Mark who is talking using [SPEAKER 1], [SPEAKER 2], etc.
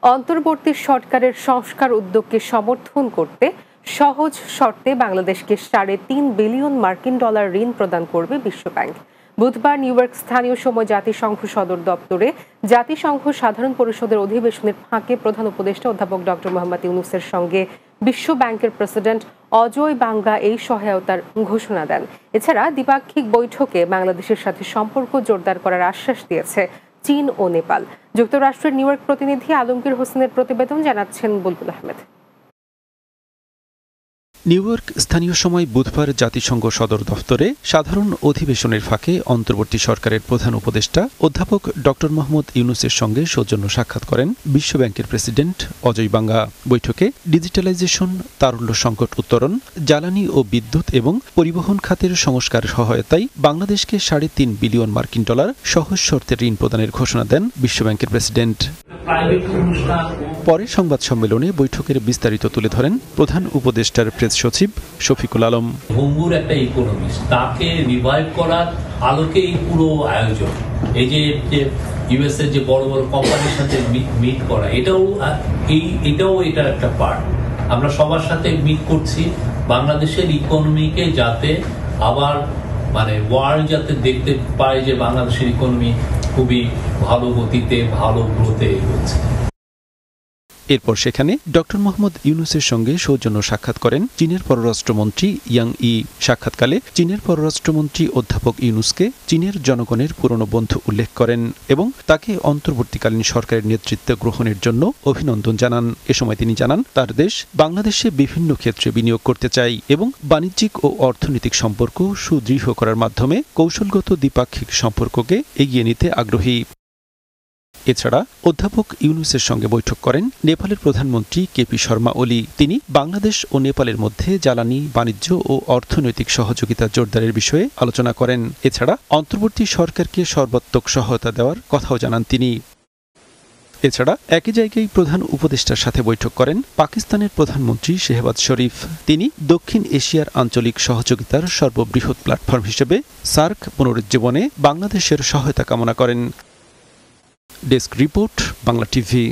[SPEAKER 1] অন্তর্বর্তী সরকারের সংস্কার উদ্যোগকে সমর্থন করতে সহজ শর্তে বাংলাদেশকে $3.5 বিলিয়ন মার্কিন ঋণ প্রদান করবে বিশ্বব্যাংক। বুধবার নিউ ইয়র্ক স্থানীয় সময় জাতিসংঘ সদর দপ্তরে জাতিসংঘ সাধারণ পরিষদের অধিবেশনের ফাঁকে প্রধান উপদেষ্টা অধ্যাপক ডক্টর মোহাম্মদ ইউনূসের সঙ্গে বিশ্ব ব্যাংকের প্রেসিডেন্ট অজয় বাঙ্গা এই সহায়তার ঘোষণা দেন। এছাড়া দ্বিপাক্ষিক বৈঠকে বাংলাদেশের সাথে সম্পর্ক জোরদার করার আশ্বাস দিয়েছে চীন ও নেপাল। যুক্তরাষ্ট্রের নিউ ইয়র্ক প্রতিনিধি আলমগীর হোসেনের প্রতিবেদন জানাচ্ছেন বুলবুল আহমেদ।
[SPEAKER 2] নিউ ইয়র্ক স্থানীয় সময় বুধবার জাতিসংঘ সদর দফতরে সাধারণ অধিবেশনের ফাঁকে অন্তর্বর্তী সরকারের প্রধান উপদেষ্টা অধ্যাপক ডক্টর মোহাম্মদ ইউনূসের সঙ্গে সৌজন্য সাক্ষাৎ করেন বিশ্বব্যাংকের প্রেসিডেন্ট অজয় বাঙ্গা। বৈঠকে ডিজিটালাইজেশন, তারল্য সংকট উত্তরণ, জ্বালানি ও বিদ্যুৎ এবং পরিবহন খাতের সংস্কার সহায়তায় বাংলাদেশকে $3.5 বিলিয়ন মার্কিন সহজ শর্তে ঋণ প্রদানের ঘোষণা দেন বিশ্বব্যাংকের প্রেসিডেন্ট। পরে সংবাদ সম্মেলনে বৈঠকের বিস্তারিত তুলে ধরেন প্রধান উপদেষ্টার প্রেস সচিব শফিকুল আলম।
[SPEAKER 3] ভঙ্গুর একটা ইকোনমিস্ট, তাকে রিভাইভ করার আলোকে এই পুরো আয়োজন, এই যে ইউএস এর যে বড় বড় কোম্পানির সাথে মিট করা, এটাও এটার একটা পার্ট। আমরা সবার সাথে মিট করছি বাংলাদেশের ইকোনমিকে যাতে আবার ওয়ার্ল্ড যাতে দেখতে পায় যে বাংলাদেশের ইকোনমি খুবই ভালো গতিতে, ভালো গ্রোথে এগোচ্ছে।
[SPEAKER 2] এরপর সেখানে ডক্টর মোহাম্মদ ইউনূসের সঙ্গে সৌজন্য সাক্ষাৎ করেন চীনের পররাষ্ট্রমন্ত্রী ইয়াং ই। সাক্ষাৎকালে চীনের পররাষ্ট্রমন্ত্রী অধ্যাপক ইউনূসকে চীনের জনগণের পুরনো বন্ধু উল্লেখ করেন এবং তাকে অন্তর্বর্তীকালীন সরকারের নেতৃত্ব গ্রহণের জন্য অভিনন্দন জানান। এ সময় তিনি জানান, তার দেশ বাংলাদেশে বিভিন্ন ক্ষেত্রে বিনিয়োগ করতে চায় এবং বাণিজ্যিক ও অর্থনৈতিক সম্পর্ক সুদৃঢ় করার মাধ্যমে কৌশলগত দ্বিপাক্ষিক সম্পর্ককে এগিয়ে নিতে আগ্রহী। এছাড়া অধ্যাপক ইউনূসের সঙ্গে বৈঠক করেন নেপালের প্রধানমন্ত্রী কেপি শর্মা ওলি। তিনি বাংলাদেশ ও নেপালের মধ্যে জ্বালানি, বাণিজ্য ও অর্থনৈতিক সহযোগিতা জোরদারের বিষয়ে আলোচনা করেন। এছাড়া অন্তর্বর্তী সরকারকে সর্বাত্মক সহায়তা দেওয়ার কথাও জানান তিনি। এছাড়া একই জায়গায় প্রধান উপদেষ্টার সাথে বৈঠক করেন পাকিস্তানের প্রধানমন্ত্রী শেহবাজ শরীফ। তিনি দক্ষিণ এশিয়ার আঞ্চলিক সহযোগিতার সর্ববৃহৎ প্ল্যাটফর্ম হিসেবে সার্ক পুনরুজ্জীবনে বাংলাদেশের সহায়তা কামনা করেন। Desk report, Bangla TV.